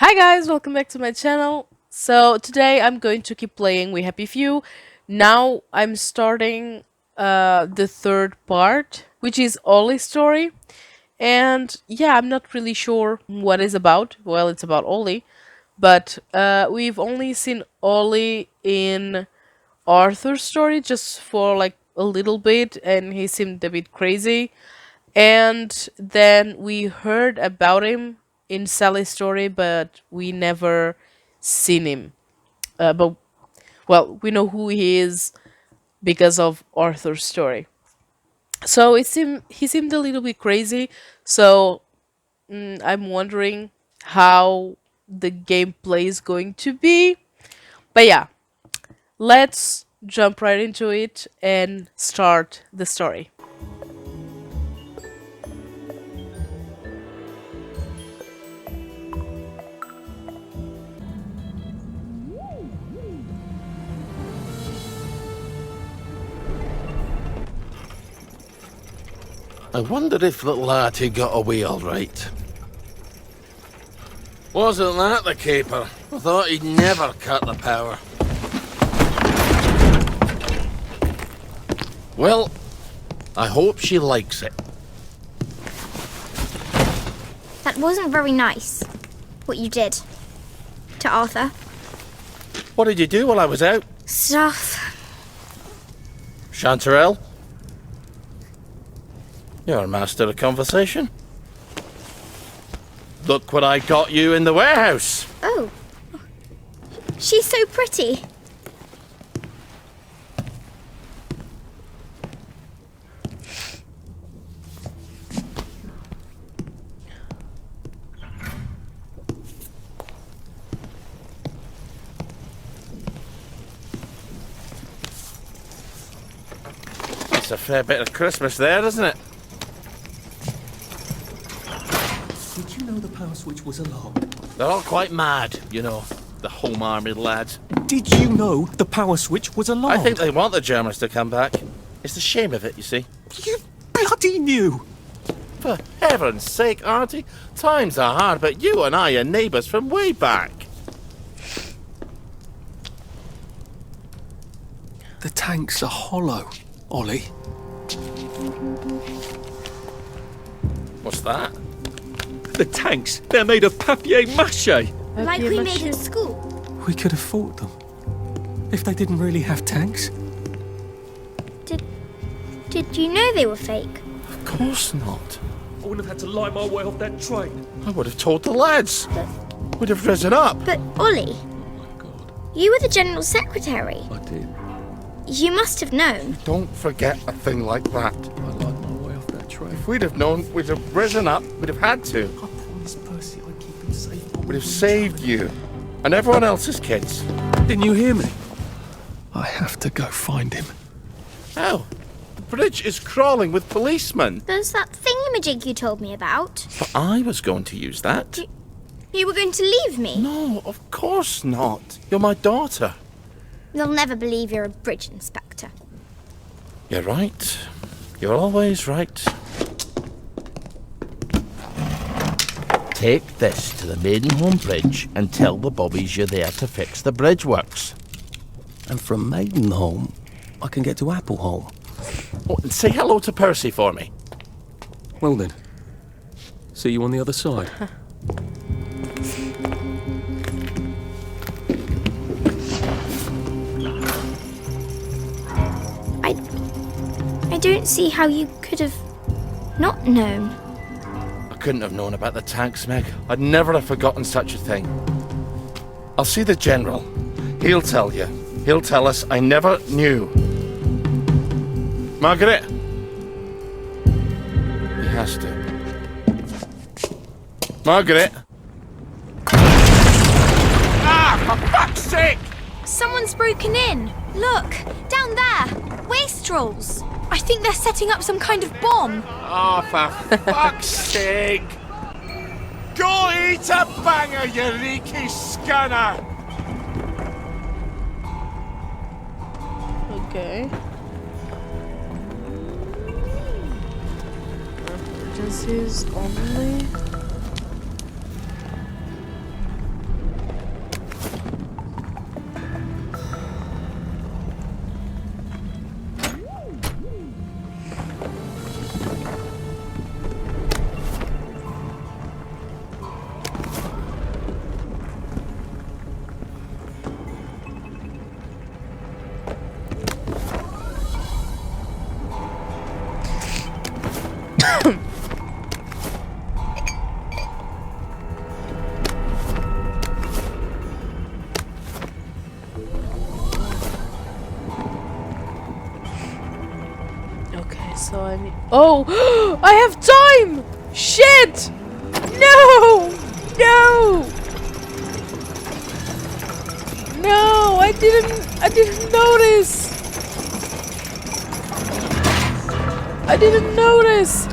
Hi guys, welcome back to my channel. So today I'm going to keep playing We Happy Few. Now I'm starting the third part, which is Ollie's story. And yeah, I'm not really sure what it's about. Well, it's about Ollie, but we've only seen Ollie in Arthur's story just for like a little bit, and he seemed a bit crazy. And then we heard about him in Sally's story, but we never seen him. But well, we know who he is because of Arthur's story. So he seemed a little bit crazy. So I'm wondering how the gameplay is going to be. But yeah, let's jump right into it and start the story. I wonder if little Artie got away all right. Wasn't that the caper? I thought he'd never cut the power. Well, I hope she likes it. That wasn't very nice, what you did to Arthur. What did you do while I was out? Stuff. Chanterelle? You're a master of conversation. Look what I got you in the warehouse. Oh. She's so pretty. It's a fair bit of Christmas there, isn't it? Did you know the power switch was alarmed? They're all quite mad, you know, the Home Army lads. Did you know the power switch was alarmed? I think they want the Germans to come back. It's the shame of it, you see. You bloody knew! For heaven's sake, Auntie, times are hard, but you and I are neighbours from way back. The tanks are hollow, Ollie. What's that? The tanks, they're made of papier-mâché. Like we made in school. We could have fought them. If they didn't really have tanks. Did you know they were fake? Of course not. I wouldn't have had to lie my way off that train. I would have told the lads. Would have risen up. But Ollie, Oh my God, you were the General Secretary. I did. You must have known. Don't forget a thing like that. I lied my way off that train. If we'd have known, we'd have risen up. We'd have had to. I promised Percy I'd keep him safe. We'd have saved you. And everyone else's kids. Didn't you hear me? I have to go find him. How? The bridge is crawling with policemen. There's that thingamajig you told me about. But I was going to use that. You were going to leave me. No, of course not. You're my daughter. They'll never believe you're a bridge inspector. You're right. You're always right. Take this to the Maidenholm Bridge and tell the bobbies you're there to fix the bridge works. And from Maidenholm, I can get to Appleholm. Oh, and say hello to Percy for me. Well then, see you on the other side. I don't see how you could have not known. I couldn't have known about the tanks, Meg. I'd never have forgotten such a thing. I'll see the General. He'll tell you. He'll tell us I never knew. Margaret! He has to. Margaret! Ah, for fuck's sake! Someone's broken in. Look, down there. Wastrels. I think they're setting up some kind of bomb. Oh, for fuck's sake! Go eat a banger, you leaky scunner! Okay. Emergencies only. So I need. Oh, I have time! Shit! No! No! No! I didn't notice. I didn't notice.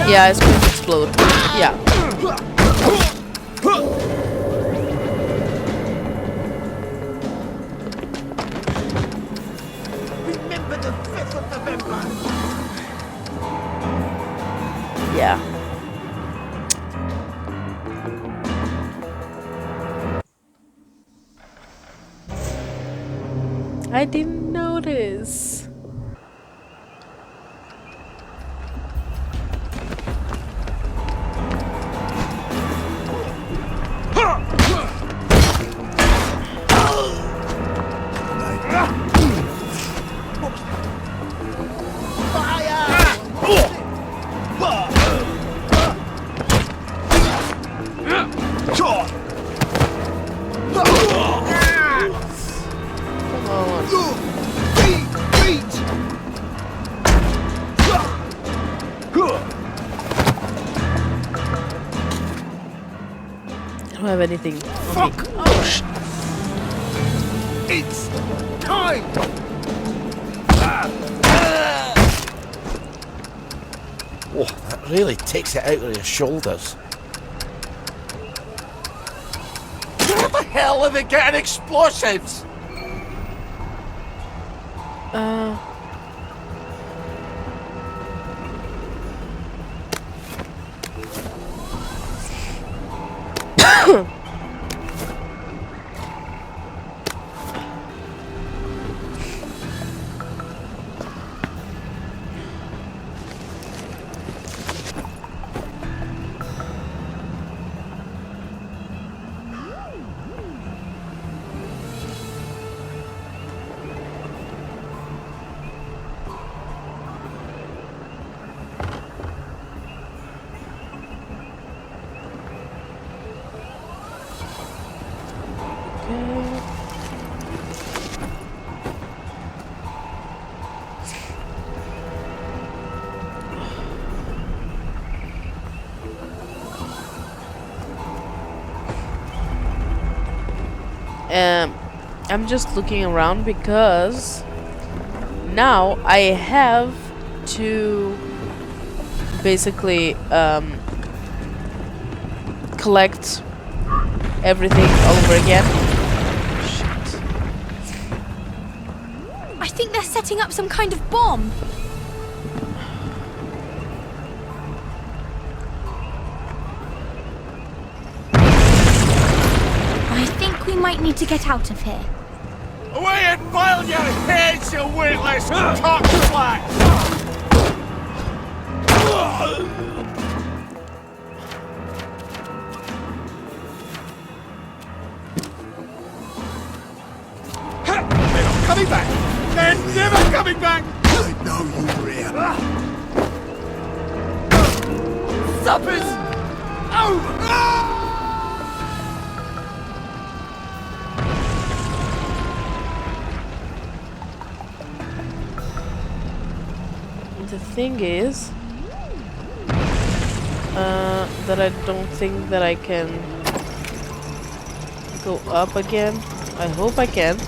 Yeah, it's going to explode. Yeah. Remember the 5th of November. Yeah. I didn't notice. I don't have anything. Fuck! Oh shit. It's time! Oh, that really takes it out of your shoulders. Where the hell are they getting explosives? I'm just looking around because now I have to basically collect everything all over again. Shit. I think they're setting up some kind of bomb. I think we might need to get out of here. Away and file your heads, you weightless cocksplat! They're not coming back! They're never coming back! I know you, Rhea. Supper's over! The thing is that I don't think that I can go up again. I hope I can.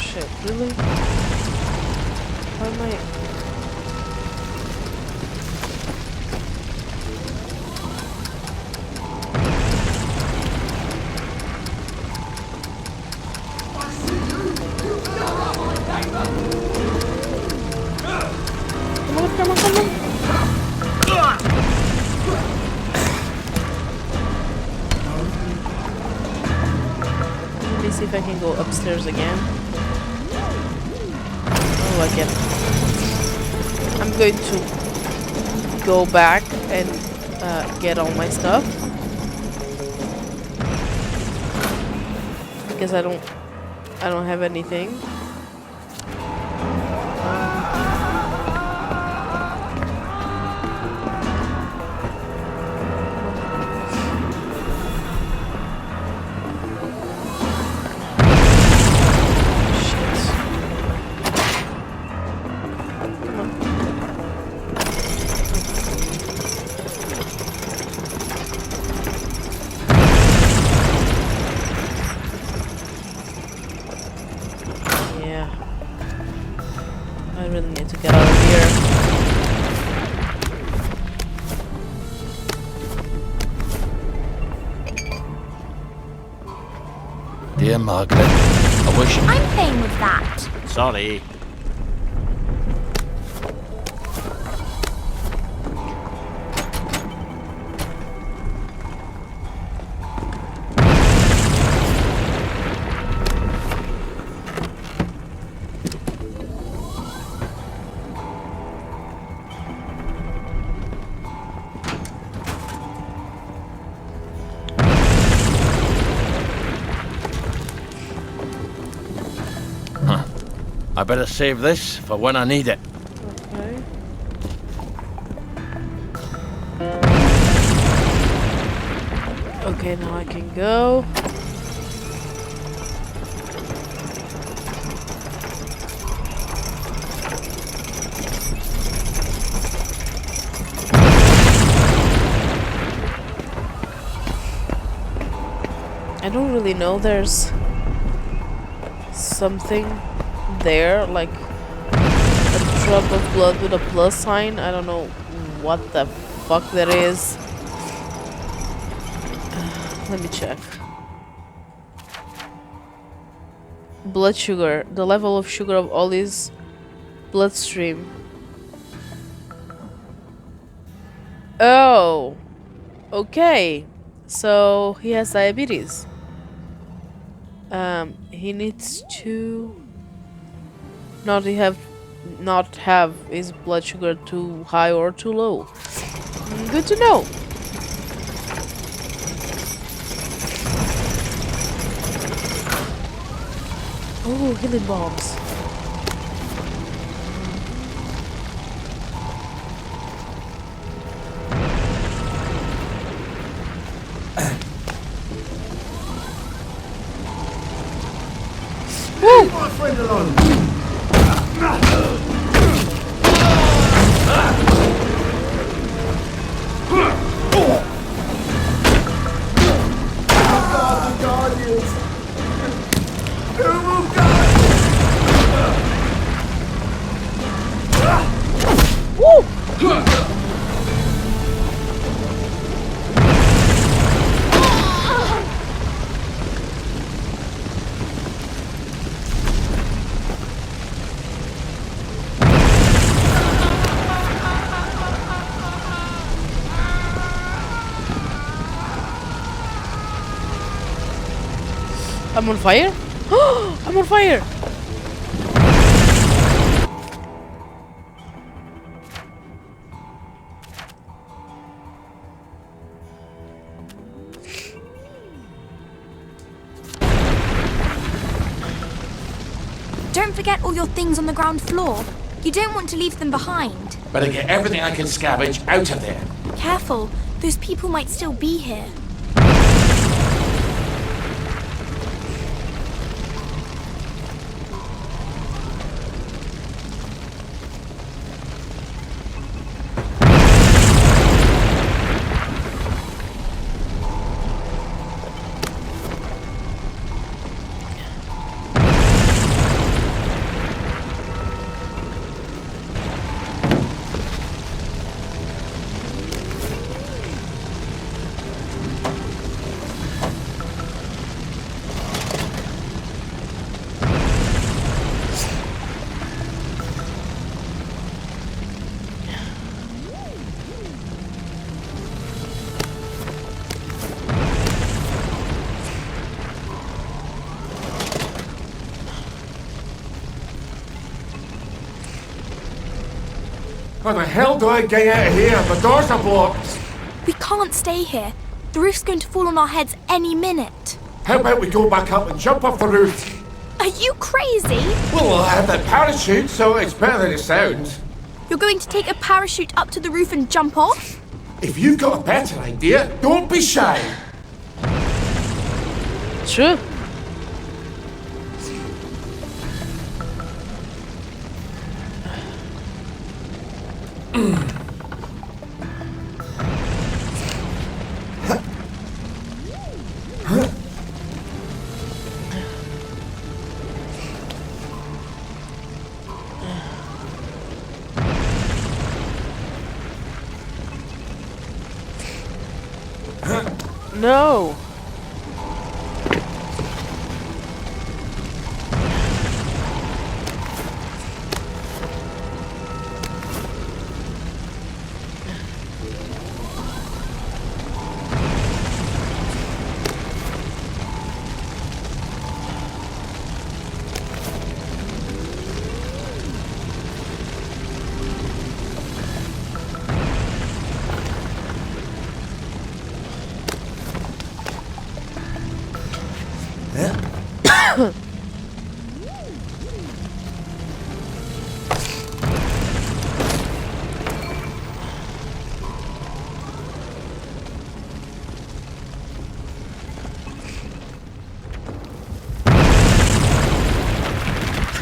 Shit, really? How am I? Come on. Let me see if I can go upstairs again. Oh, I can. I'm going to go back and get all my stuff. Because I don't have anything. Dear Margaret, I wish... I'm playing with that. Sorry. I better save this for when I need it. Okay. Okay, now I can go. I don't really know, there's something there, like a drop of blood with a plus sign. I don't know what the fuck that is. Let me check. Blood sugar. The level of sugar of Ollie's bloodstream. Oh. Okay. So he has diabetes. He needs to not have his blood sugar too high or too low. Good to know. Oh, healing bombs. Leave my friend alone. I'm on fire? I'm on fire! Don't forget all your things on the ground floor. You don't want to leave them behind. Better get everything I can scavenge out of there. Careful, those people might still be here. How the hell do I get out of here? The doors are blocked. We can't stay here. The roof's going to fall on our heads any minute. How about we go back up and jump off the roof? Are you crazy? Well, I have that parachute, so it's better than it sounds. You're going to take a parachute up to the roof and jump off? If you've got a better idea, don't be shy. True. No.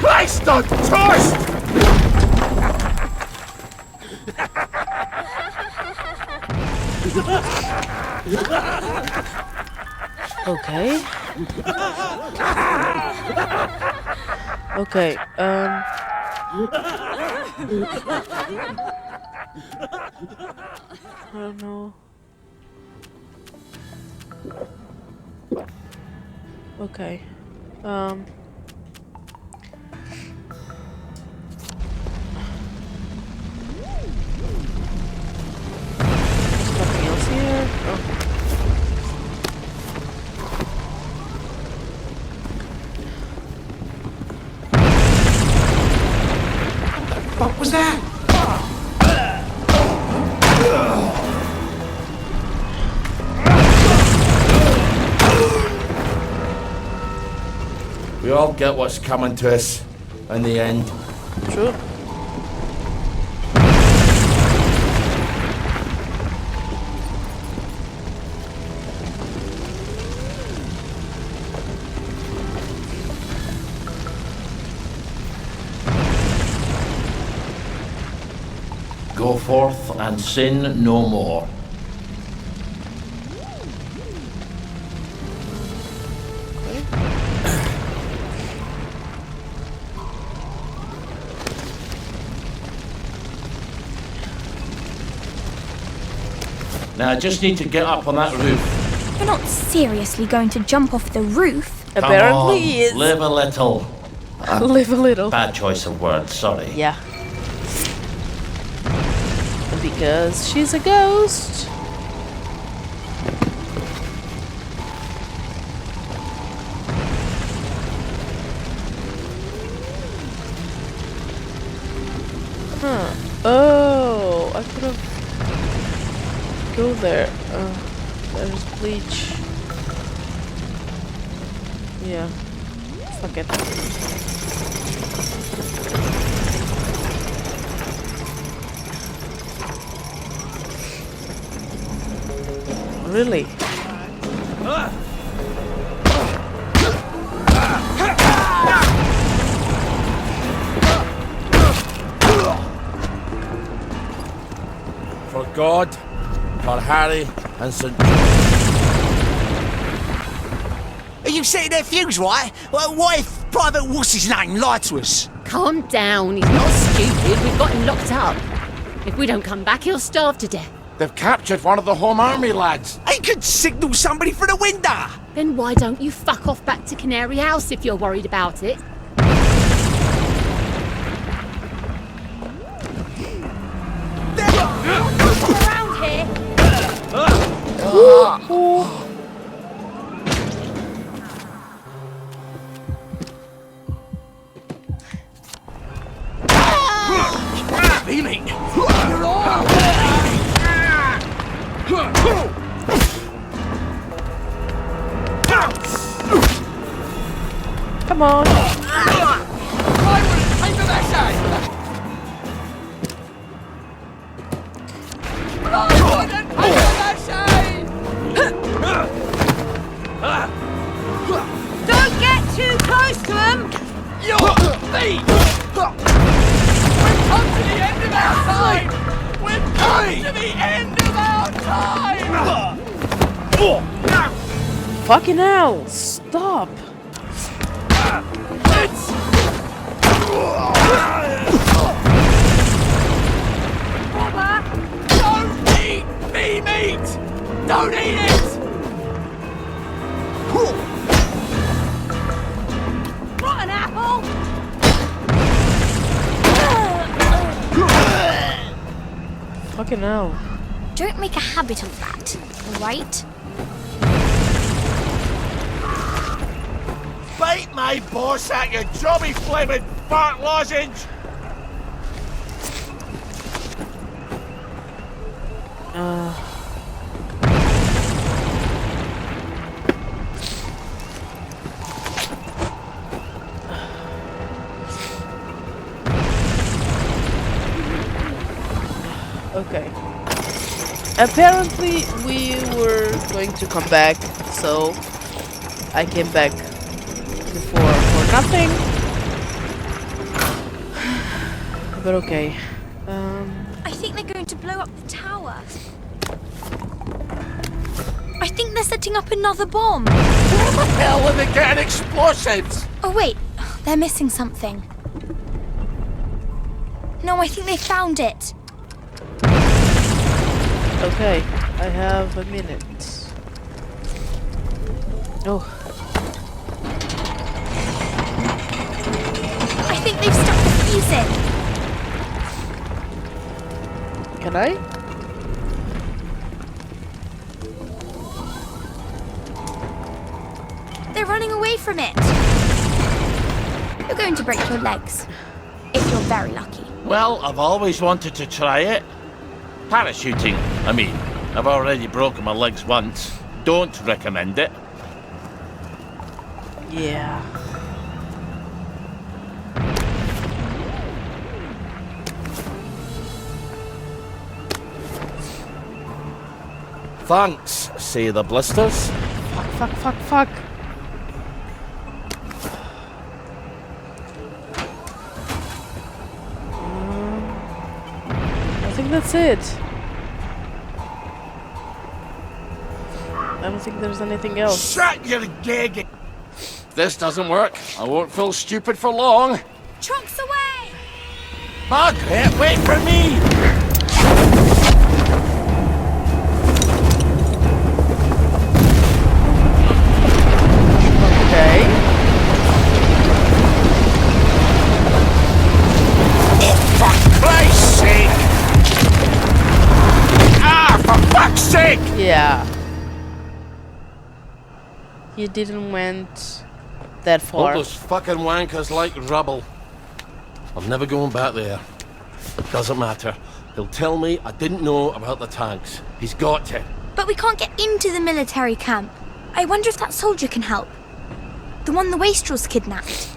Christ on toast! Okay. Okay, I don't know. Okay. There's nothing else here. Oh. What was that? We all get what's coming to us in the end. True. Go forth and sin no more. Now I just need to get up on that roof. You're not seriously going to jump off the roof? Come Apparently on, he is. live a little. Live a little. Bad choice of words, sorry. Yeah. Because she's a ghost. Huh. Oh, I could have go there. There's bleach. Yeah. Fuck it. Really? For God, for Harry and St. Are you setting their fuse, right? Well, what if Private What's his name lied to us? Calm down, he's not stupid. We've got him locked up. If we don't come back, he'll starve to death. They've captured one of the Home Army lads. He could signal somebody through the window. Then why don't you fuck off back to Canary House if you're worried about it? Around here. Feeling. Come on. I wouldn't take the message. I wouldn't take the message. Don't get too close to him. Your feet. We've come to the end of our time. We've come to the end of our time. Fucking hell. Stop. It's... Don't eat me meat! Don't eat it! Rotten apple. Fucking hell. Don't make a habit of that, alright? Bite my boss at you jobby flaming fart lozenge! Okay. Apparently we were going to come back, so I came back before for nothing. But okay. I think they're going to blow up the tower. I think they're setting up another bomb. Where the hell are they getting explosives? Oh wait, they're missing something. No, I think they found it. Okay, I have a minute. Oh, I think they've stuck the fuse in. can I? They're running away from it. You're going to break your legs. If you're very lucky. Well, I've always wanted to try it. Parachuting, I mean. I've already broken my legs once. Don't recommend it. Yeah. Thanks, say the blisters. Fuck. I think that's it. I don't think there's anything else. Shut your gig! If this doesn't work, I won't feel stupid for long. Trucks away! Margaret, wait for me! Okay. For Christ's sake! Ah, for fuck's sake! Yeah. You didn't went that All far. those fucking wankers like rubble. I'm never going back there. Doesn't matter. He'll tell me I didn't know about the tanks. He's got to. But we can't get into the military camp. I wonder if that soldier can help. The one the wastrels kidnapped.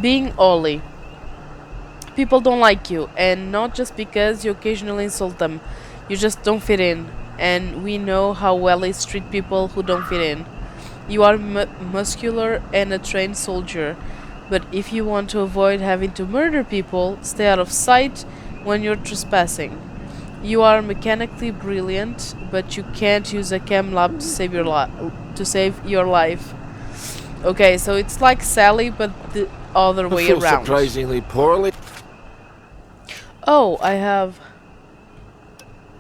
Being Ollie. People don't like you, and not just because you occasionally insult them. You just don't fit in. And we know how Wellies treat people who don't fit in. You are muscular and a trained soldier, but if you want to avoid having to murder people, stay out of sight when you're trespassing. You are mechanically brilliant, but you can't use a chem lab to save your life. Okay, so it's like Sally, but the other way I feel around. surprisingly poorly. Oh, I have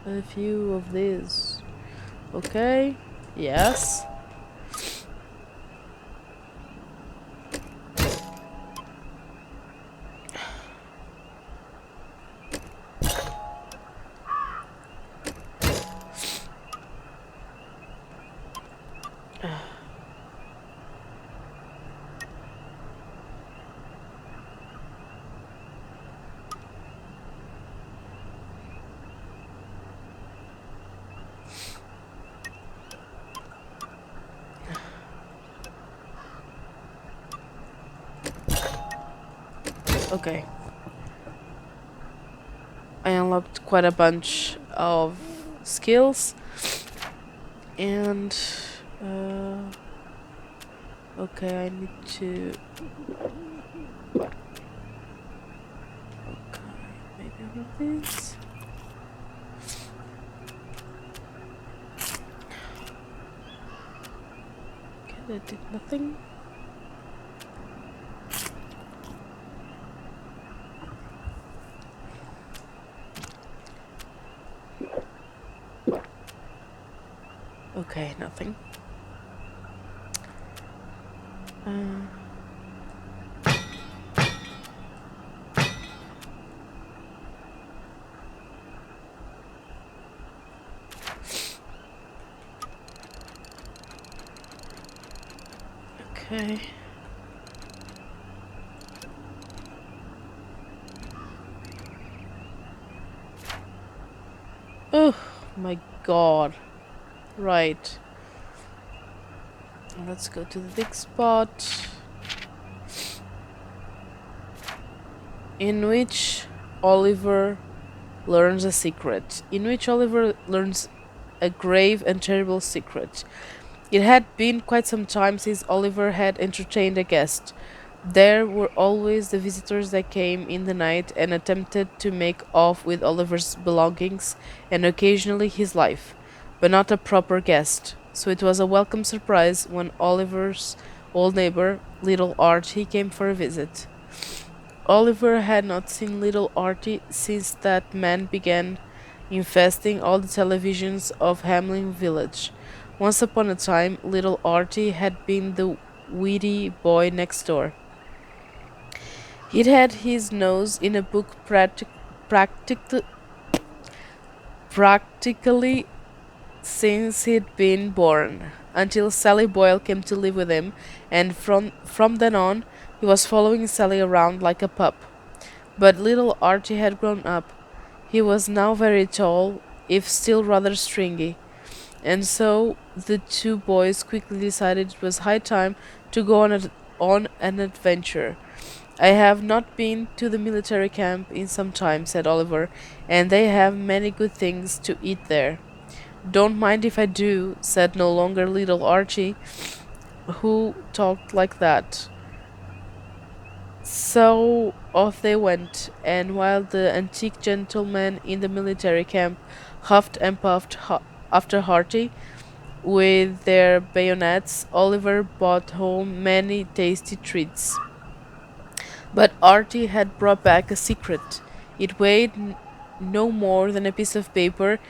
a few of these. Okay. Yes. Okay. I unlocked quite a bunch of skills. And okay, I need to maybe one of these. Okay, that did nothing. Okay, nothing. Okay. Oh my god. Right. Let's go to the big spot. In which Oliver learns a secret, in which Oliver learns a grave and terrible secret. It had been quite some time since Oliver had entertained a guest. There were always the visitors that came in the night and attempted to make off with Oliver's belongings and occasionally his life, but not a proper guest. So it was a welcome surprise when Oliver's old neighbor, little Archie, came for a visit. Oliver had not seen little Archie since that man began infesting all the televisions of Hamlin Village. Once upon a time, little Archie had been the witty boy next door. He'd had his nose in a book practically since he'd been born, until Sally Boyle came to live with him, and from then on, he was following Sally around like a pup. But little Archie had grown up. He was now very tall, if still rather stringy, and so the two boys quickly decided it was high time to go on an adventure. I have not been to the military camp in some time, said Oliver, and they have many good things to eat there. Don't mind if I do, said no longer little Archie, who talked like that. So off they went, and while the antique gentlemen in the military camp huffed and puffed after Archie with their bayonets, Oliver brought home many tasty treats. But Archie had brought back a secret. It weighed no more than a piece of paper.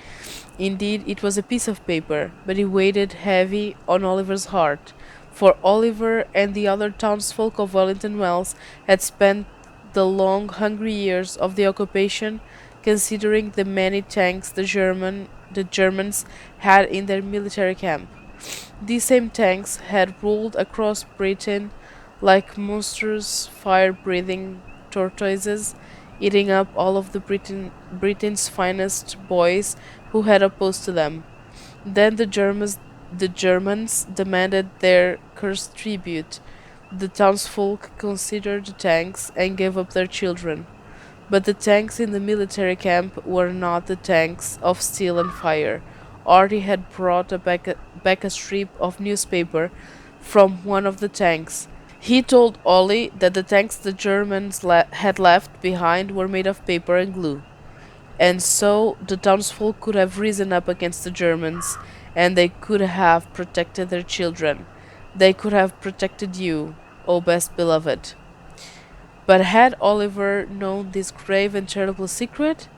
Indeed, it was a piece of paper, but it weighed heavy on Oliver's heart, for Oliver and the other townsfolk of Wellington Wells had spent the long, hungry years of the occupation considering the many tanks the Germans had in their military camp. These same tanks had ruled across Britain like monstrous fire-breathing tortoises, eating up all of Britain's finest boys who had opposed to them. Then the Germans demanded their cursed tribute. The townsfolk considered the tanks and gave up their children. But the tanks in the military camp were not the tanks of steel and fire. Artie had brought back a strip of newspaper from one of the tanks. He told Ollie that the tanks the Germans had left behind were made of paper and glue. And so the townsfolk could have risen up against the Germans, and they could have protected their children. They could have protected you, O best beloved. But had Oliver known this grave and terrible secret?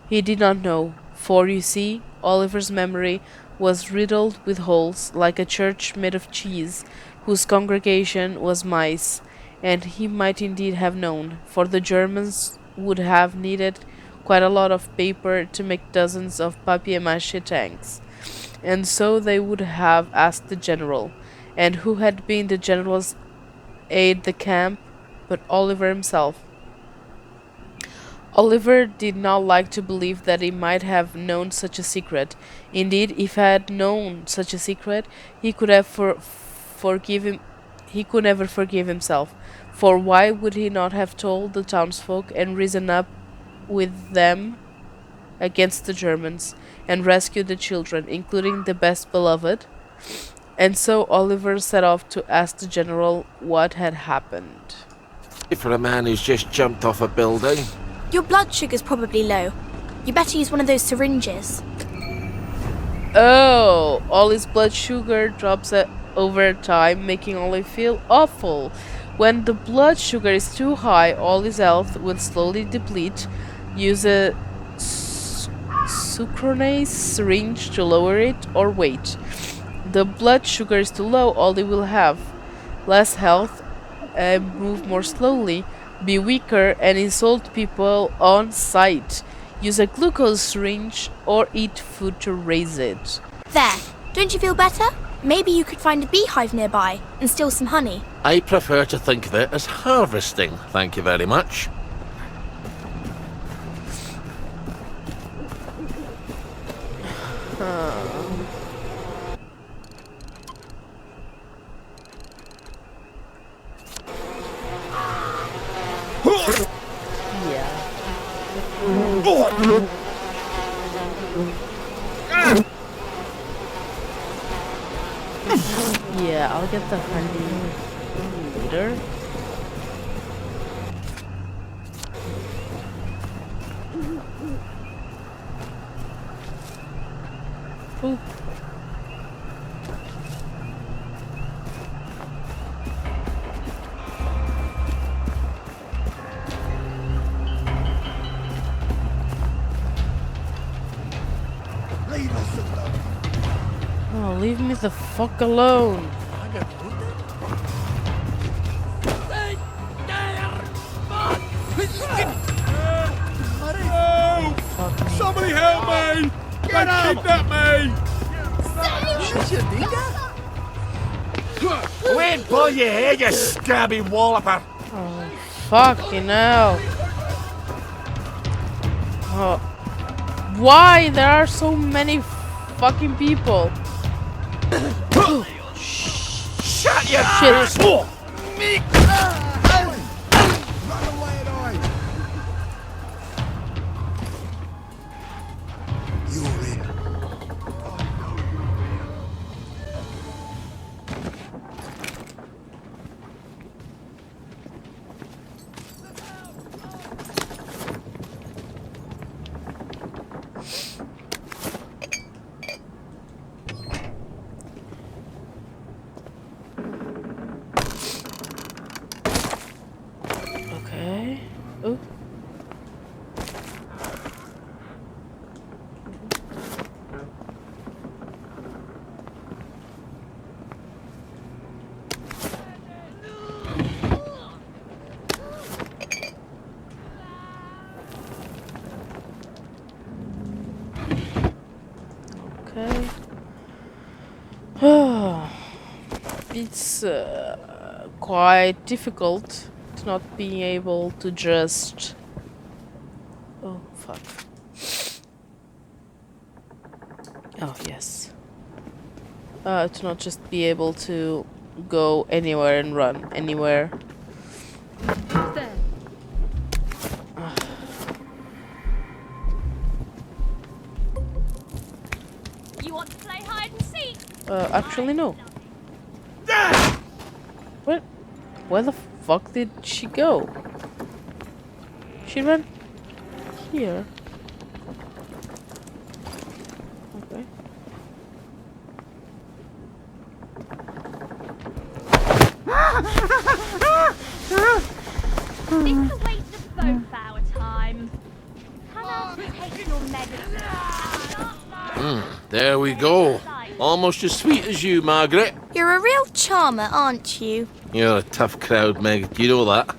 He did not know, for you see, Oliver's memory was riddled with holes like a church made of cheese, whose congregation was mice, and he might indeed have known, for the Germans would have needed quite a lot of paper to make dozens of papier-mâché tanks. And so they would have asked the general, and who had been the general's aide-de-camp but Oliver himself. Oliver did not like to believe that he might have known such a secret. Indeed, if he had known such a secret, he could have he could never forgive himself. For why would he not have told the townsfolk and risen up with them against the Germans and rescued the children, including the best beloved? And so Oliver set off to ask the general what had happened. For a man who's just jumped off a building. Your blood sugar's probably low. You better use one of those syringes. Oh, Ollie's blood sugar drops over time, making Ollie feel awful. When the blood sugar is too high, Ollie's health will slowly deplete. Use a sucronase syringe to lower it, or wait. The blood sugar is too low, Ollie will have less health, move more slowly, be weaker, and insult people on sight. Use a glucose syringe or eat food to raise it. There. Don't you feel better? Maybe you could find a beehive nearby and steal some honey. I prefer to think of it as harvesting, thank you very much. Yeah. Yeah, I'll get the honey later. Ooh. Oh, leave me the fuck alone. Somebody help me! They kidnapped me! Wait, pull your hair, you scabby walloper! Oh, fucking hell. Oh. Why? There are so many fucking people. Shut your Shit. Okay. Oh. Okay. It's quite difficult to not being able to just. Oh fuck. Oh yes. To not just be able to go anywhere and run anywhere. You want to play hide and seek? Actually no. What? Where the fuck did she go? She ran here. Okay. It's a waste of both our time. Come out and take your medicine. There we go. Almost as sweet as you, Margaret. You're a real charmer, aren't you? You're a tough crowd, Meg. You know that.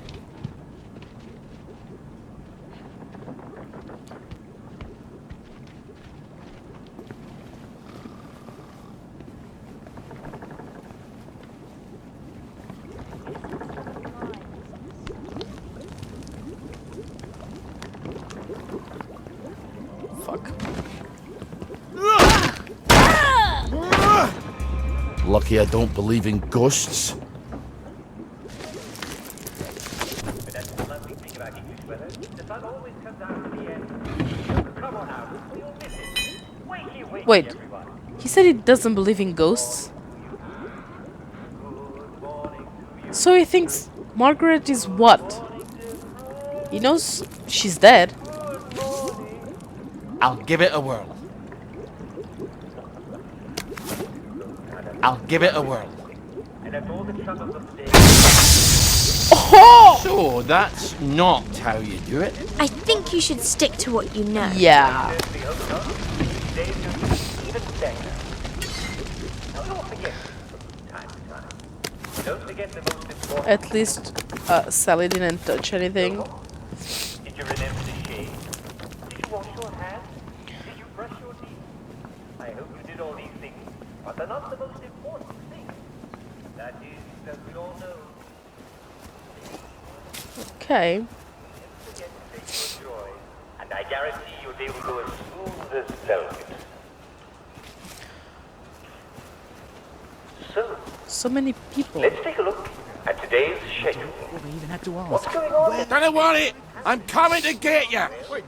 Fuck. Lucky I don't believe in ghosts. Wait. He said he doesn't believe in ghosts. So he thinks Margaret is what? He knows she's dead. I'll give it a whirl. I'll give it a whirl. Oh! So that's not how you do it. I think you should stick to what you know. Yeah. At least Sally didn't touch anything. Did you remember the shave? Did you wash your hands? Did you brush your teeth? I hope you did all these things, but they're not the most important thing. That is, as we all know, Okay. never forget to take your joy, and I guarantee your day will go as smooth as velvet. So many people. Let's take a look at today's schedule. What's going on? Don't worry, I'm coming to get you. Wait.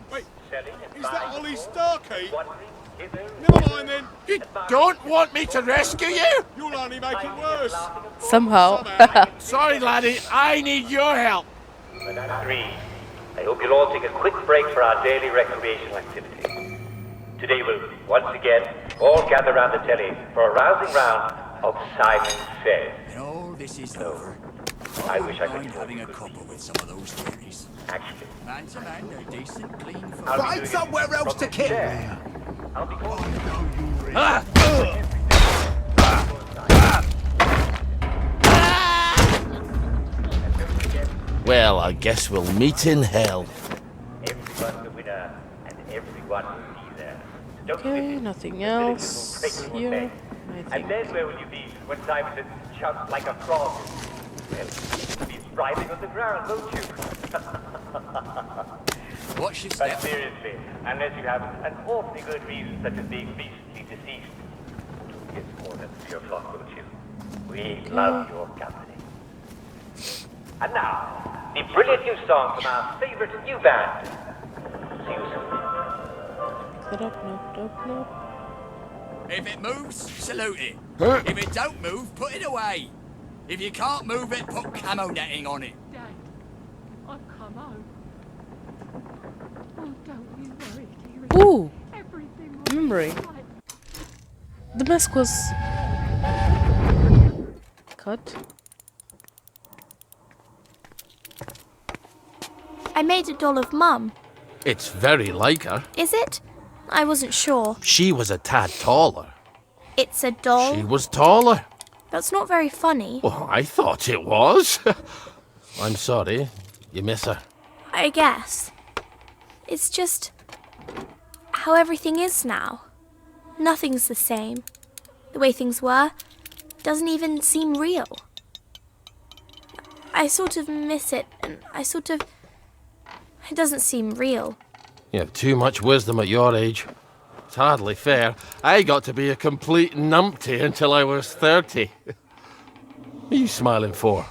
selling and Is that buying Ollie for, Starkey? wandering hither, Never mind then. You don't want me to rescue you? You'll only make it worse. Somehow. Sorry, laddie. I need your help. But at 3, I hope you'll all take a quick break for our daily recreational activity. Today we'll, once again, all gather round the telly for a rousing round of Simon Says. And all this is over. I wish I could mind join having you. a couple with some of those theories. Actually, Man to man, they're decent, clean folk. I'll be Find doing it somewhere else from to this kill. chair. I'll be calling you. Well, I guess we'll meet in hell. Everyone's a winner, and everyone will be there. Don't Okay, miss it. nothing The villagers else will take you here. away. I And think. then where will you be when Simon says chunk like a frog? Well, you'll be writhing on the ground, won't you? Watch your But step. seriously, unless you have an awfully good reason, such as being recently deceased, it's more than 3 o'clock, won't you? We love your company. And now, the brilliant new song from our favorite new band. See you soon. Pick that up. Nope, nope, nope. If it moves, salute it. If it don't move, put it away. If you can't move it, put camo netting on it. Dad, I've come home. Oh, don't you worry, dearie. Ooh, Everything will memory. be right. The mask was cut. I made a doll of Mum. It's very like her. Is it? I wasn't sure. She was a tad taller. It's a doll? She was taller. That's not very funny. Well, I thought it was. I'm sorry. You miss her. I guess. It's just how everything is now. Nothing's the same. The way things were doesn't even seem real. I sort of miss it, and it doesn't seem real. You have too much wisdom at your age. It's hardly fair. I got to be a complete numpty until I was 30. What are you smiling for?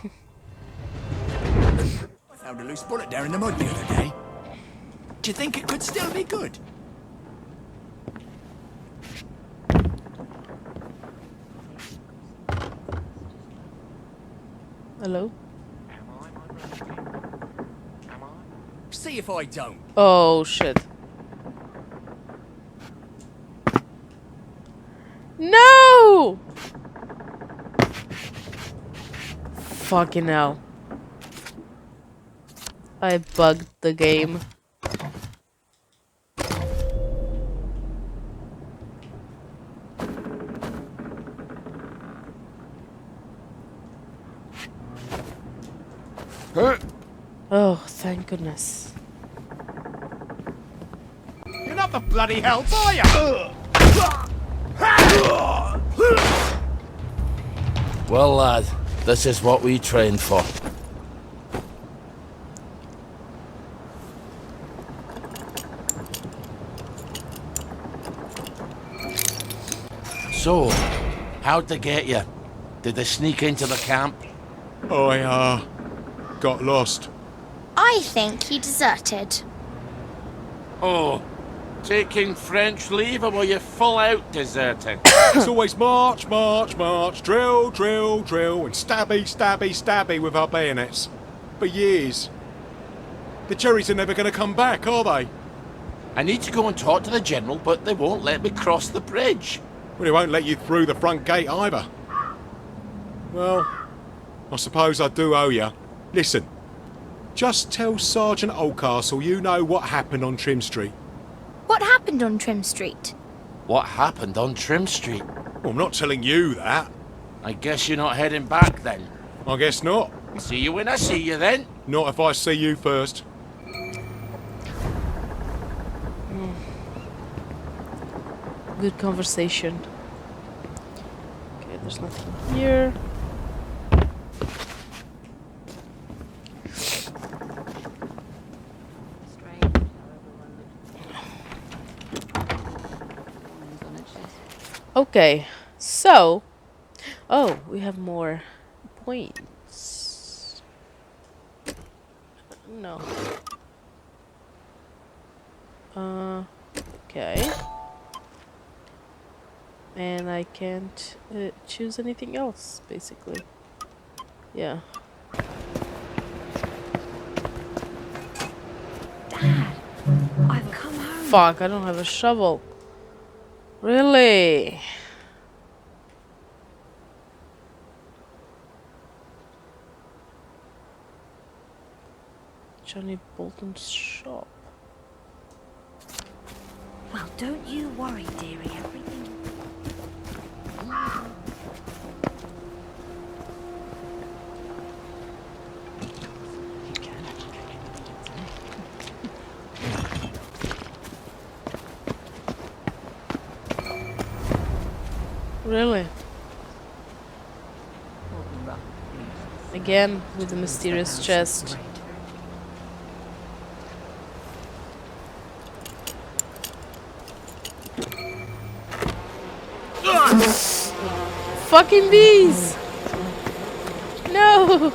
I found a loose bullet down in the mud the other day. Do you think it could still be good? Hello? See if I don't. Oh shit. No! Fucking hell. I bugged the game. Oh, thank goodness. You're not the bloody help, are you? Well, lad, this is what we trained for. So, how'd they get you? Did they sneak into the camp? I got lost. I think he deserted. Oh, taking French leave, or were you full out deserting? It's always march, march, march, drill, drill, drill, and stabby, stabby, stabby with our bayonets. For years. The cherries are never going to come back, are they? I need to go and talk to the general, but they won't let me cross the bridge. Well, they won't let you through the front gate either. Well, I suppose I do owe you. Listen, just tell Sergeant Oldcastle you know what happened on Trim Street. What happened on Trim Street? What happened on Trim Street? Well, I'm not telling you that. I guess you're not heading back then. I guess not. See you when I see you then. Not if I see you first. Good conversation. Okay, there's nothing here. Okay, so... Oh, we have more points. No. Okay. And I can't choose anything else, basically. Yeah. Dad, I've come home. Fuck, I don't have a shovel. Really? Johnny Bolton's shop. Well, don't you worry, dearie. Everything. Really? Again, with the mysterious chest. Fucking bees! No!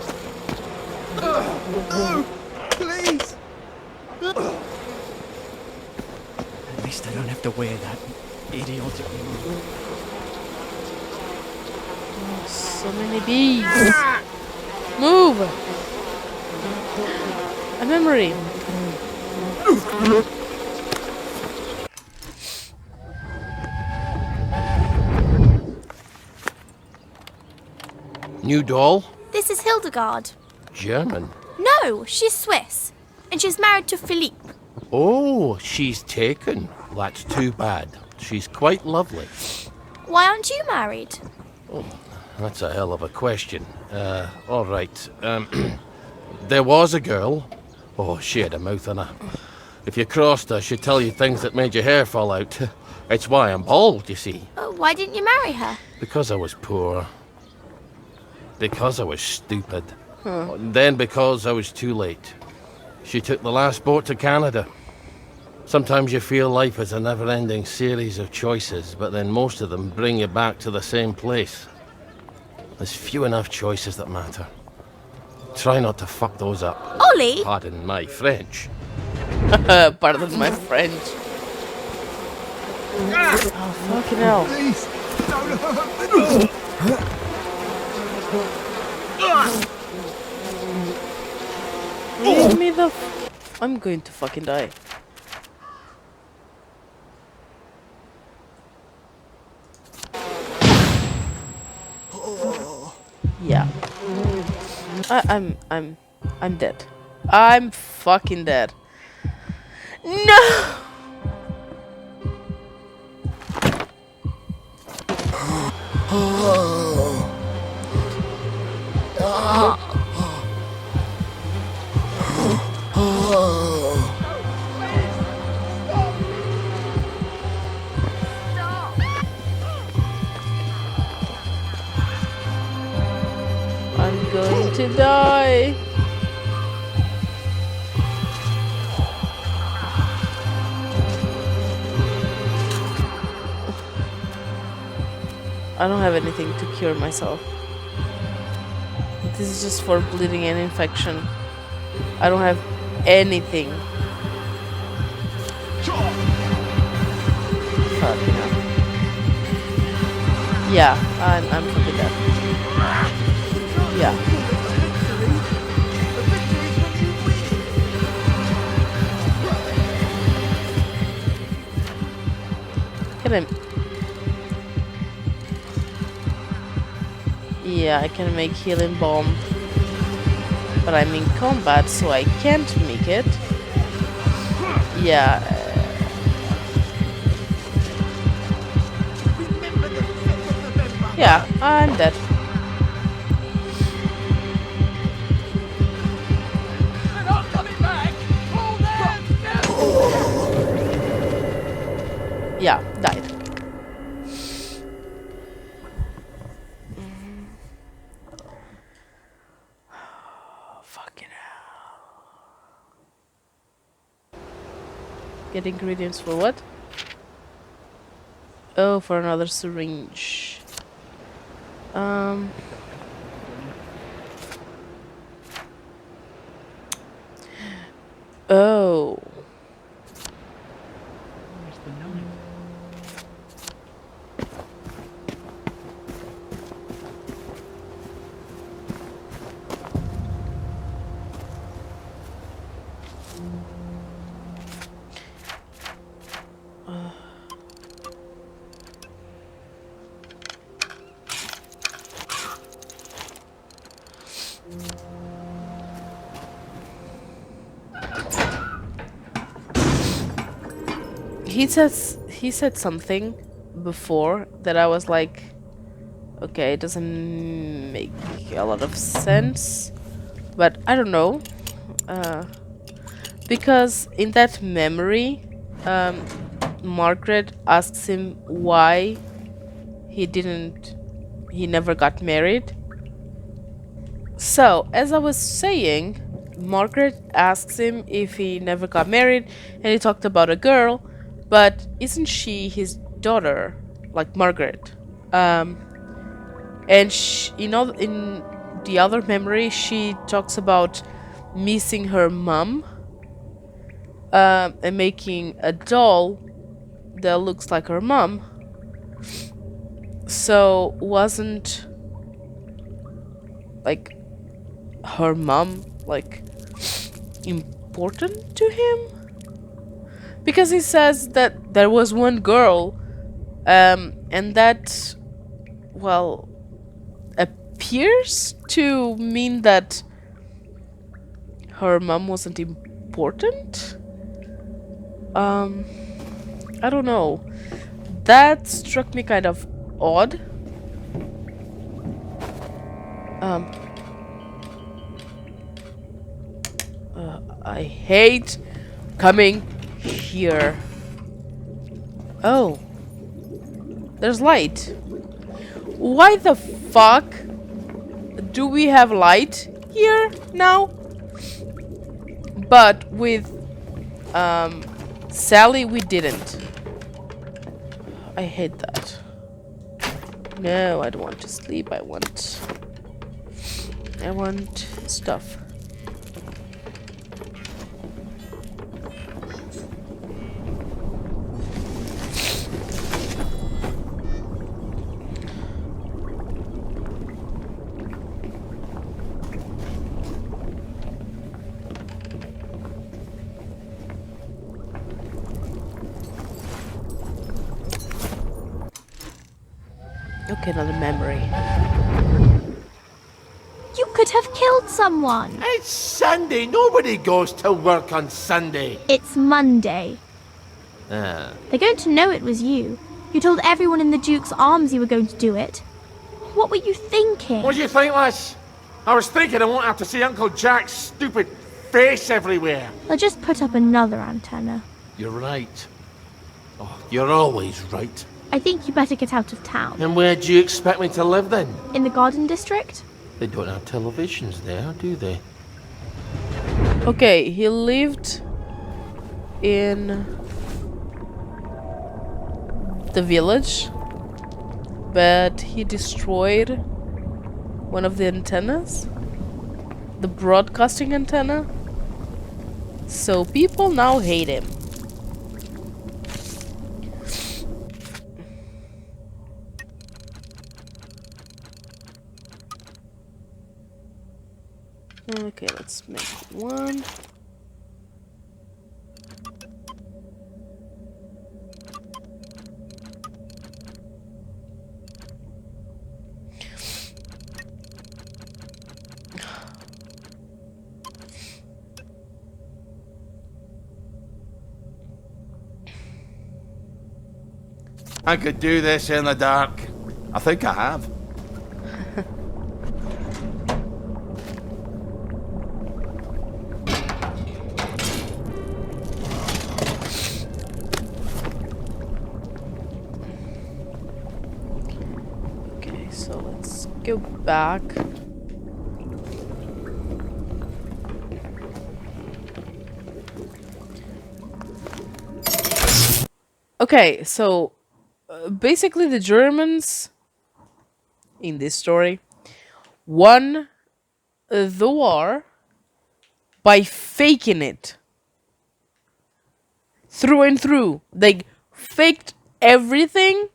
Please! At least I don't have to wear that idiotic. So many bees. Move! A memory. New doll? This is Hildegard. German. No, she's Swiss. And she's married to Philippe. Oh, she's taken. That's too bad. She's quite lovely. Why aren't you married? Oh, that's a hell of a question. All right. There was a girl. Oh, she had a mouth on her. If you crossed her, she'd tell you things that made your hair fall out. It's why I'm bald, you see. Oh, why didn't you marry her? Because I was poor. Because I was stupid. And then because I was too late. She took the last boat to Canada. Sometimes you feel life is a never-ending series of choices, but then most of them bring you back to the same place. There's few enough choices that matter. Try not to fuck those up. Ollie! Pardon my French. Pardon my French. Oh, fucking hell. Please! Don't hurt me! Leave me the I'm going to fucking die. Yeah. I'm dead. I'm fucking dead. No! I'm going to die. I don't have anything to cure myself. This is just for bleeding and infection. I don't have anything. Fucking hell. Yeah, I'm fucking dead. Yeah. Can I? Yeah, I can make healing bomb. But I'm in combat, so I can't make it. Yeah. Yeah, I'm dead. They're not coming back! Pull them! Yeah, died. Fucking hell. Get ingredients for what? Oh, for another syringe. Oh. he said something before that I was like, okay, it doesn't make a lot of sense, but I don't know. Because in that memory, Margaret asks him why he never got married. So, as I was saying, Margaret asks him if he never got married, and he talked about a girl, but isn't she his daughter, like Margaret? And in the other memory, she talks about missing her mom, and making a doll that looks like her mom. So wasn't like her mom like important to him? Because he says that there was one girl, and that, well, appears to mean that her mom wasn't important. I don't know. That struck me kind of odd. I hate coming here. Oh, there's light. Why the fuck do we have light here now? But with Sally, we didn't. I hate that. No, I don't want to sleep. I want stuff. Okay, another memory. You could have killed someone. It's Sunday. Nobody goes to work on Sunday. It's Monday. Ah. They're going to know it was you. You told everyone in the Duke's Arms you were going to do it. What were you thinking? What do you think, lass? I was thinking I won't have to see Uncle Jack's stupid face everywhere. They'll just put up another antenna. You're right. Oh, you're always right. I think you better get out of town. And where do you expect me to live then? In the Garden District? They don't have televisions there, do they? Okay, he lived in the village, but he destroyed one of the antennas, the broadcasting antenna. So people now hate him. Okay, let's make one. I could do this in the dark. I think I have. So let's go back. Okay, so basically the Germans in this story won the war by faking it through and through. They faked everything.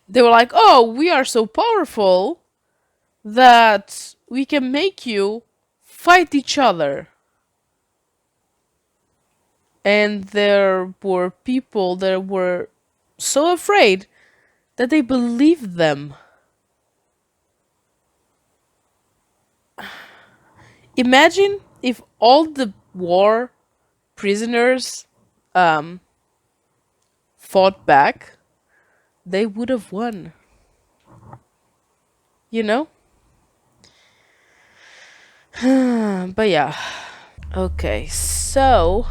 They were like, oh, we are so powerful that we can make you fight each other. And there were people that were so afraid that they believed them. Imagine if all the war prisoners fought back, they would have won. You know? But yeah. Okay, so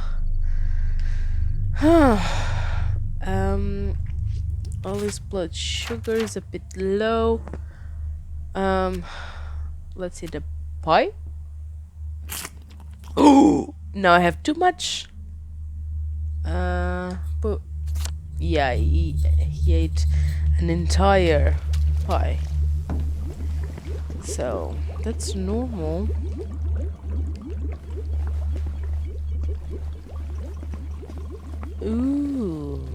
Ollie's blood sugar is a bit low. Let's see the pie. Oh, now I have too much. But yeah, he ate an entire pie. So that's normal. Ooh.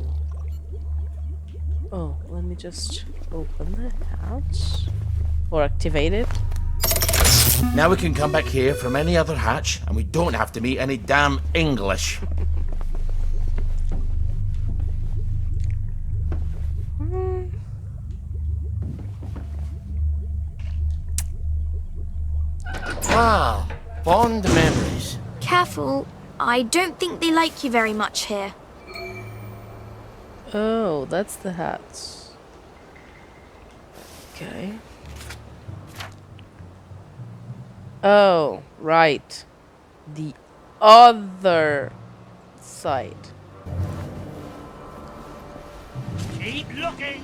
Oh, let me just open the hatch. Or activate it. Now we can come back here from any other hatch, and we don't have to meet any damn English. Ah, fond memories. Careful. I don't think they like you very much here. Oh, that's the hatch. Okay. Oh, right. The other side. Keep looking.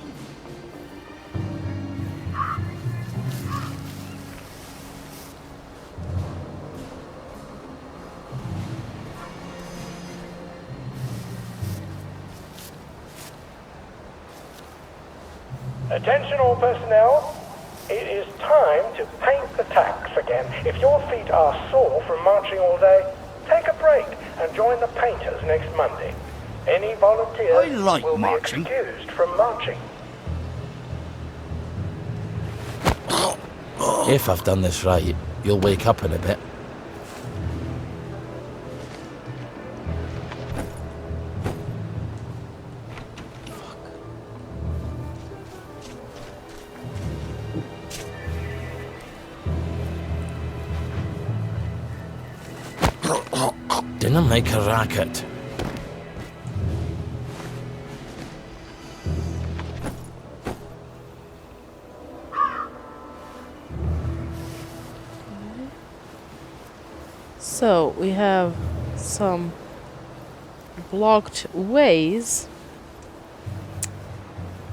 Attention all personnel. It is time to paint the tacks again. If your feet are sore from marching all day, take a break and join the painters next Monday. Any volunteers I like will marching. be excused from marching. If I've done this right, you'll wake up in a bit. Didn't make a racket. So we have some blocked ways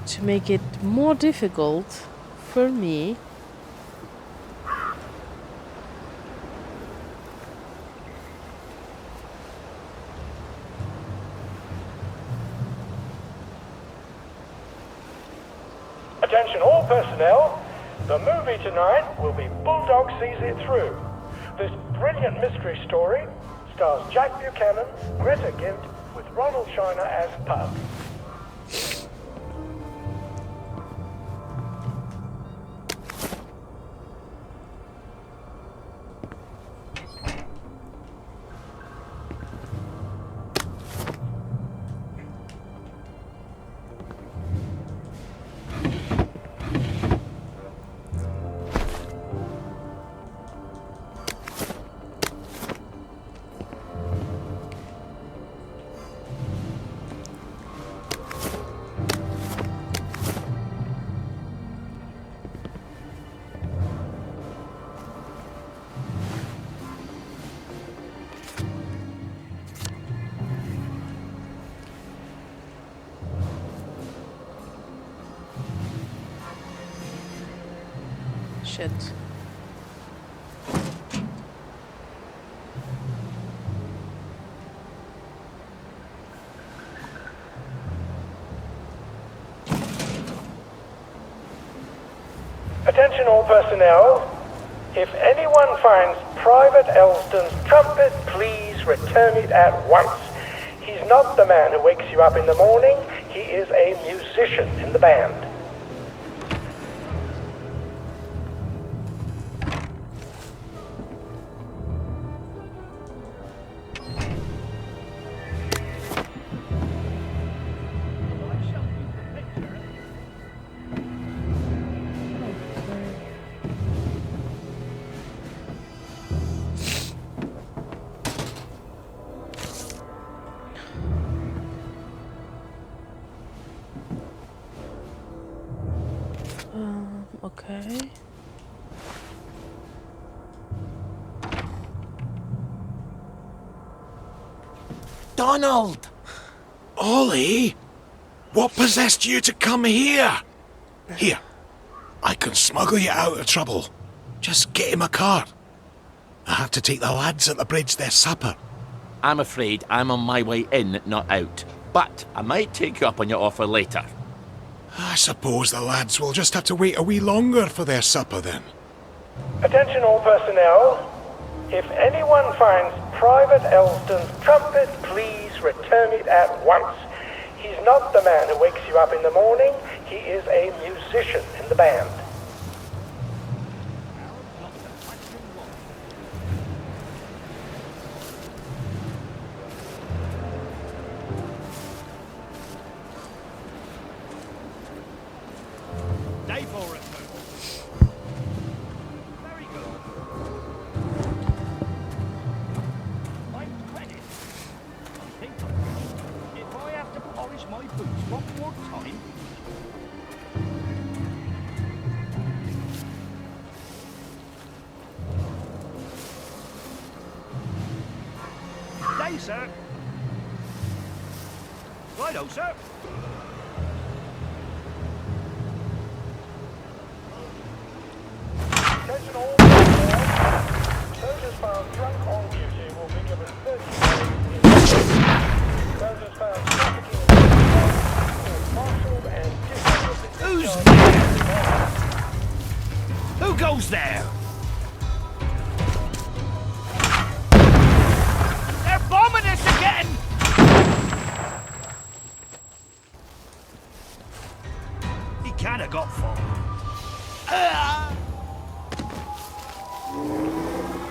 to make it more difficult for me. Attention all personnel. The movie tonight will be Bulldog Sees It Through. This brilliant mystery story stars Jack Buchanan, Greta Gint, with Ronald Shiner as Pug. Shit. Attention all personnel. If anyone finds Private Elston's trumpet, please return it at once. He's not the man who wakes you up in the morning. He is a musician in the band. Okay. Donald! Ollie! What possessed you to come here? Here, I can smuggle you out of trouble. Just get him a cart. I have to take the lads at the bridge their supper. I'm afraid I'm on my way in, not out. But I might take you up on your offer later. I suppose the lads will just have to wait a wee longer for their supper then. Attention all personnel. If anyone finds Private Elston's trumpet, please return it at once. He's not the man who wakes you up in the morning. He is a musician in the band. Sir. Righto, sir. Attention all personnel. Soldiers found drunk on duty will be given 30 days. Soldiers found trafficking in marshaled and discharged. Who's there? Who goes there? Bombing us again! He can't have got far.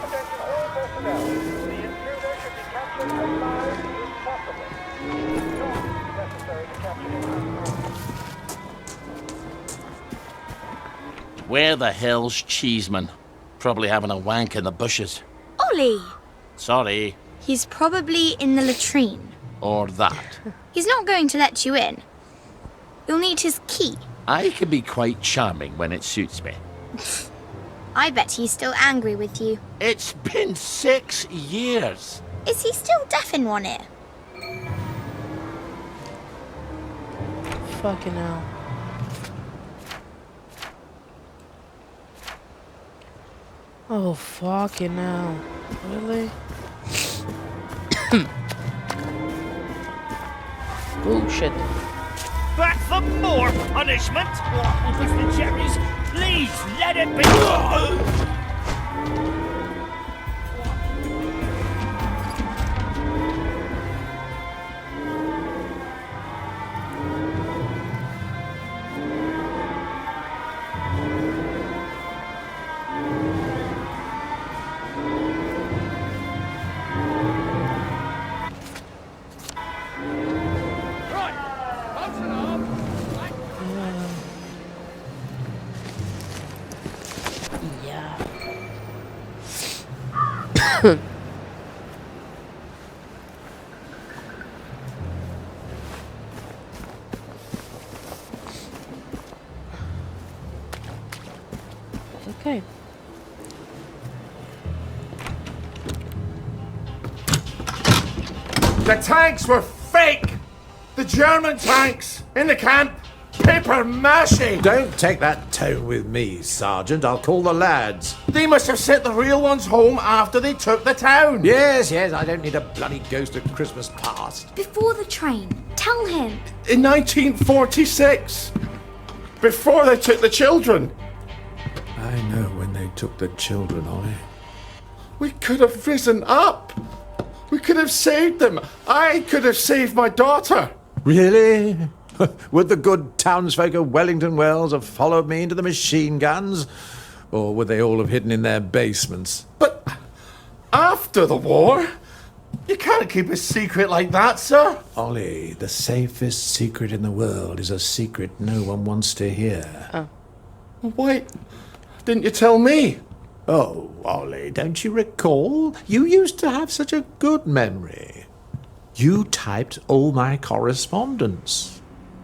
Attention all personnel. The intruder should be captured alive if possible. It is not necessary to capture him. Where the hell's Cheeseman? Probably having a wank in the bushes. Ollie! Sorry. He's probably in the latrine. Or that. He's not going to let you in. You'll need his key. I can be quite charming when it suits me. I bet he's still angry with you. It's been 6 years. Is he still deaf in one ear? Fucking hell. Oh, fucking hell. Really? Bullshit. Back for more punishment? Mr. Cherries, please let it be. Okay. The tanks were fake! The German tanks! In the camp! Paper mache! Don't take that tone with me, Sergeant. I'll call the lads. They must have sent the real ones home after they took the town! Yes, I don't need a bloody ghost of Christmas past. Before the train. Tell him. In 1946! Before they took the children! I know when they took the children, Ollie. We could have risen up! We could have saved them! I could have saved my daughter! Really? Would the good townsfolk of Wellington Wells have followed me into the machine guns? Or would they all have hidden in their basements? But after the war, you can't keep a secret like that, sir. Ollie, the safest secret in the world is a secret no one wants to hear. Oh. Why didn't you tell me? Oh, Ollie, don't you recall? You used to have such a good memory. You typed all my correspondence.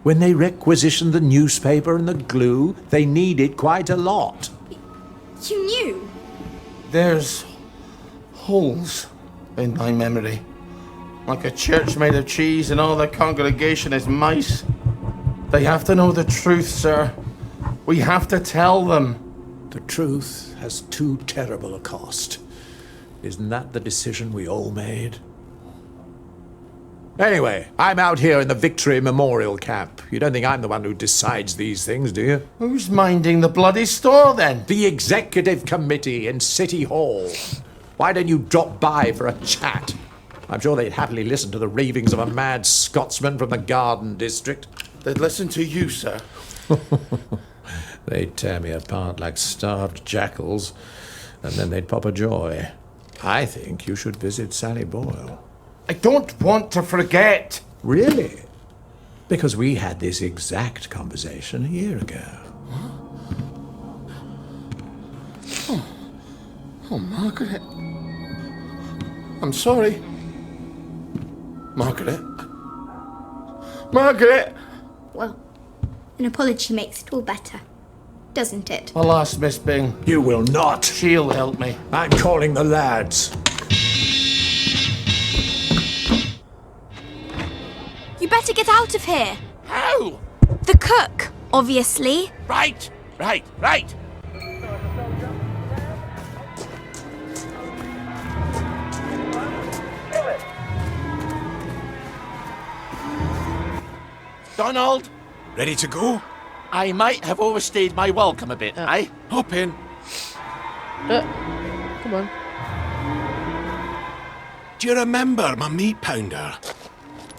When they requisitioned the newspaper and the glue, they needed quite a lot. You knew? There's holes in my memory. Like a church made of cheese and all the congregation is mice. They have to know the truth, sir. We have to tell them. The truth has too terrible a cost. Isn't that the decision we all made? Anyway, I'm out here in the Victory Memorial Camp. You don't think I'm the one who decides these things, do you? Who's minding the bloody store, then? The Executive Committee in City Hall. Why don't you drop by for a chat? I'm sure they'd happily listen to the ravings of a mad Scotsman from the Garden District. They'd listen to you, sir. They'd tear me apart like starved jackals, and then they'd pop a joy. I think you should visit Sally Boyle. I don't want to forget. Really? Because we had this exact conversation a year ago. Oh, Margaret. I'm sorry. Margaret. Margaret! Well, an apology makes it all better, doesn't it? Alas, Miss Bing. You will not. She'll help me. I'm calling the lads. You better get out of here. How? The cook, obviously. Right. Donald, Ready to go? I might have overstayed my welcome a bit, eh? Hop in. Come on. Do you remember my meat pounder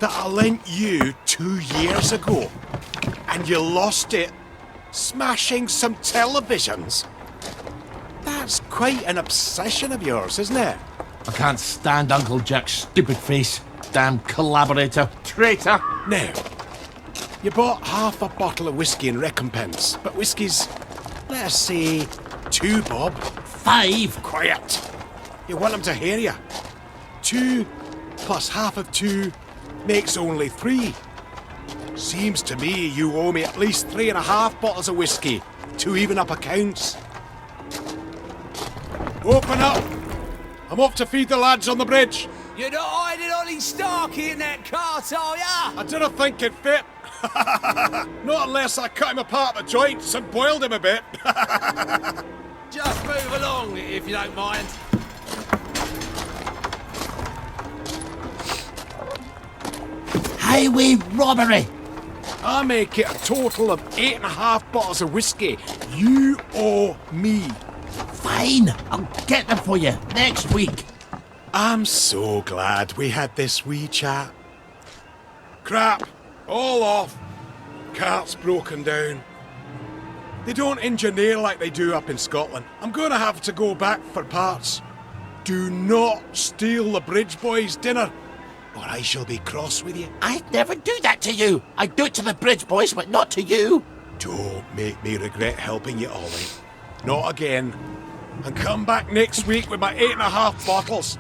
that I lent you 2 years ago? And you lost it smashing some televisions? That's quite an obsession of yours, isn't it? I can't stand Uncle Jack's stupid face. Damn collaborator. Traitor. Now, you bought half a bottle of whiskey in recompense, but whiskey's, let's say, 2 bob. 5. Quiet. You want them to hear you. 2 plus half of 2 makes only 3. Seems to me you owe me at least 3.5 bottles of whiskey to even up accounts. Open up. I'm off to feed the lads on the bridge. You're not hiding Ollie Starkey in that cart, are ya? I didn't think it fit. Not unless I cut him apart at the joints and boiled him a bit. Just move along, if you don't mind. Highway robbery. I make it a total of 8.5 bottles of whiskey. You owe me. Fine, I'll get them for you next week. I'm so glad we had this wee chat. Crap, all off. Cart's broken down. They don't engineer like they do up in Scotland. I'm going to have to go back for parts. Do not steal the bridge boys' dinner, or I shall be cross with you. I'd never do that to you. I'd do it to the bridge boys, but not to you. Don't make me regret helping you, Ollie. Not again. And come back next week with my 8.5 bottles.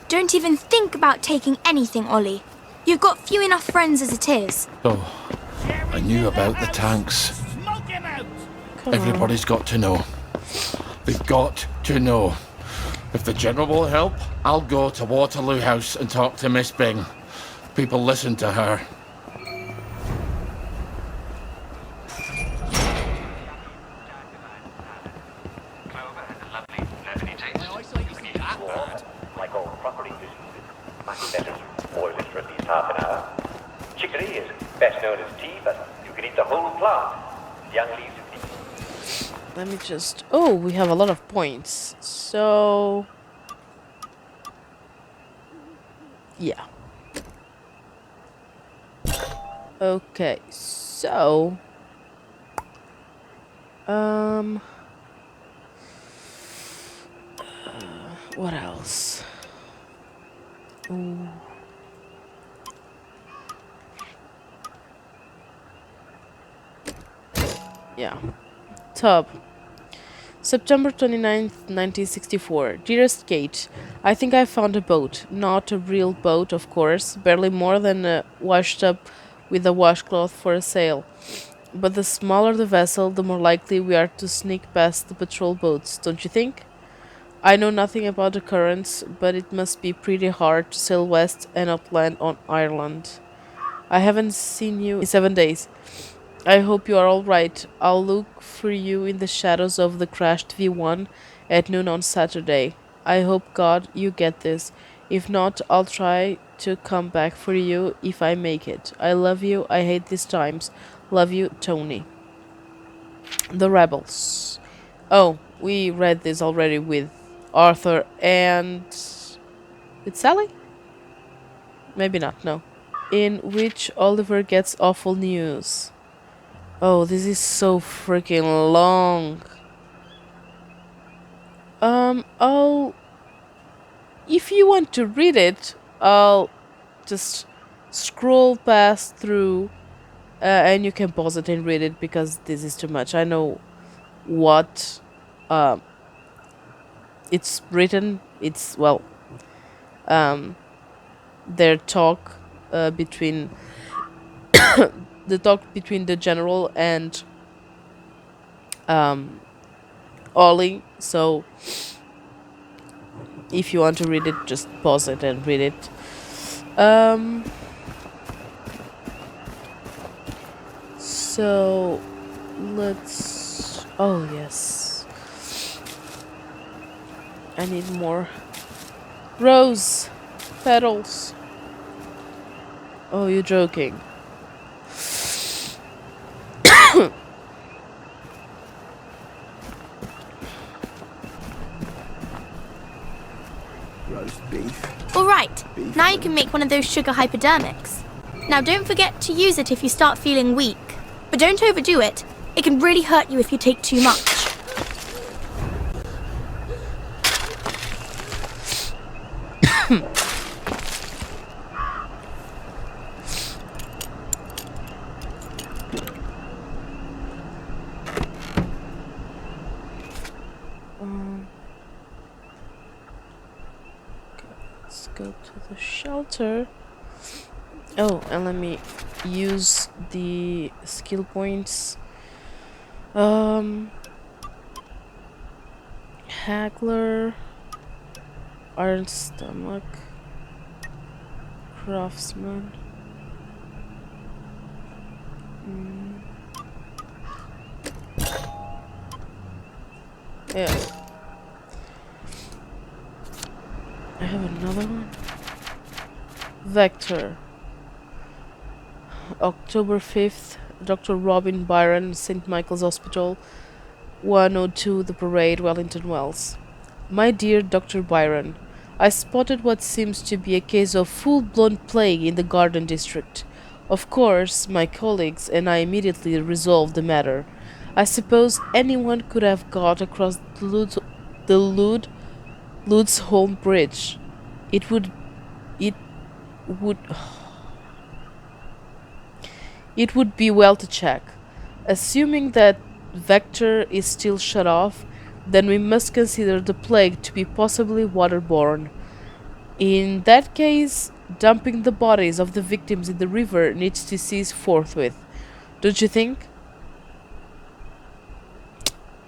Don't even think about taking anything, Ollie. You've got few enough friends as it is. Oh, I knew about the tanks. Everybody's got to know. They've got to know. If the General will help, I'll go to Waterloo House and talk to Miss Bing. People listen to her. Like all property businesses, much better to boil it for at least half an hour. Chicory is best known as tea, but you can eat the whole plant. Young leaves of tea. Let me just... Oh, we have a lot of points. So... Yeah. Okay, so... what else? Ooh. Yeah. Tub. September 29th, 1964. Dearest Kate, I think I found a boat. Not a real boat, of course, barely more than a washed up with a washcloth for a sail. But the smaller the vessel, the more likely we are to sneak past the patrol boats, don't you think? I know nothing about the currents, but it must be pretty hard to sail west and not land on Ireland. I haven't seen you in 7 days. I hope you are all right. I'll look for you in the shadows of the crashed V1 at noon on Saturday. I hope God you get this. If not, I'll try to come back for you if I make it. I love you. I hate these times. Love you, Tony. The Rebels. Oh, we read this already with Arthur and with Sally? Maybe not, no. In which Oliver gets awful news. Oh, this is so freaking long. I'll... If you want to read it, I'll just scroll past through and you can pause it and read it because this is too much. I know what it's written. It's, well, their talk between... the talk between the general and Ollie, so if you want to read it, just pause it and read it. So let's... Oh yes, I need more rose petals. Oh, you're joking. Roast beef. Alright, now you can make one of those sugar hypodermics. Now don't forget to use it if you start feeling weak. But don't overdo it. It can really hurt you if you take too much. Let's go to the shelter. Oh, and let me use the skill points. Haggler, Iron Stomach, Craftsman. Yeah. I have another one. Vector. October 5th, Dr. Robin Byron, St. Michael's Hospital, 102 The Parade, Wellington Wells. My dear Dr. Byron, I spotted what seems to be a case of full-blown plague in the Garden District. Of course, my colleagues and I immediately resolved the matter. I suppose anyone could have got across the Lude's Holm Bridge. It would be well to check. Assuming that Vector is still shut off, then we must consider the plague to be possibly waterborne. In that case, dumping the bodies of the victims in the river needs to cease forthwith. Don't you think?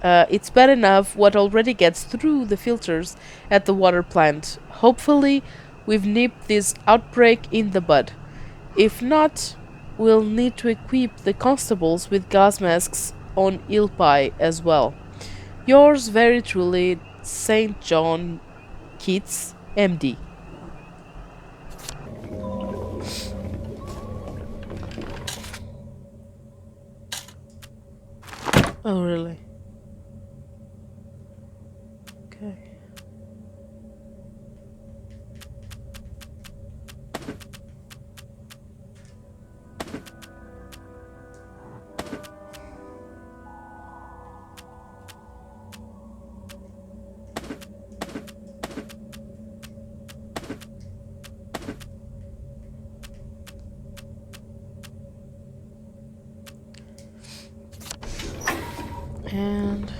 It's bad enough what already gets through the filters at the water plant. Hopefully, we've nipped this outbreak in the bud. If not, we'll need to equip the constables with gas masks on Ilpai as well. Yours very truly, St. John Keats, MD. Oh, really? Okay. And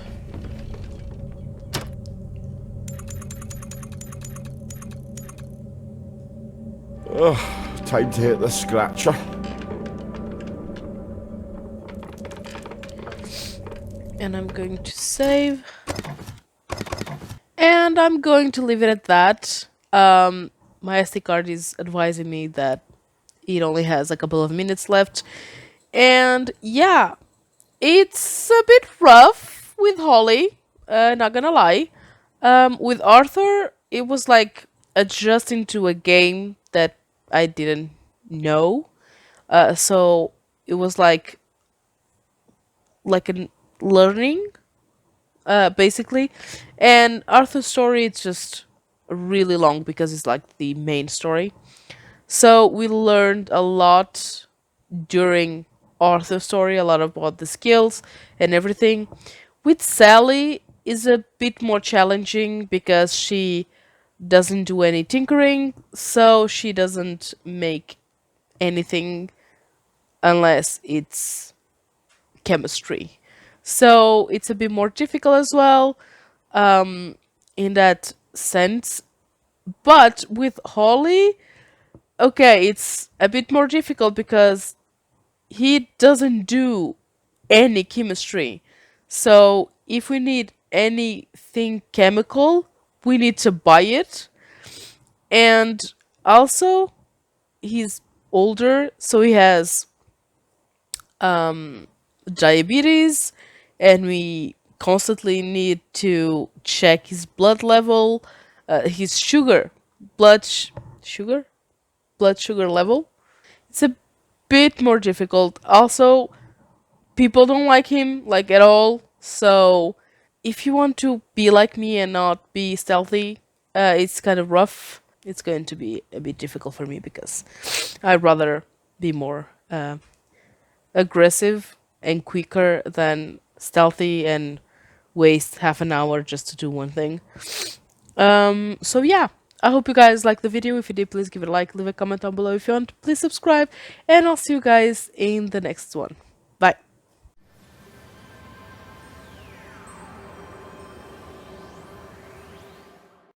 Time to hit the scratcher. And I'm going to save. And I'm going to leave it at that. My SD card is advising me that it only has a couple of minutes left. And yeah, it's a bit rough with Holly, not gonna lie. With Arthur, it was like adjusting to a game that I didn't know. So it was like a learning, basically. And Arthur's story, it's just really long because it's like the main story. So we learned a lot during Arthur's story, a lot about the skills and everything. With Sally is a bit more challenging because she doesn't do any tinkering, so she doesn't make anything unless it's chemistry. So it's a bit more difficult as well, in that sense. But with Holly, okay, it's a bit more difficult because he doesn't do any chemistry. So if we need anything chemical, we need to buy it. And also, he's older, so he has diabetes, and we constantly need to check his blood level, his sugar, blood sugar level. It's a bit more difficult. Also, people don't like him like at all. So if you want to be like me and not be stealthy, it's kind of rough. It's going to be a bit difficult for me because I'd rather be more aggressive and quicker than stealthy and waste half an hour just to do one thing. So yeah, I hope you guys liked the video. If you did, please give it a like, leave a comment down below if you want. Please subscribe, and I'll see you guys in the next one.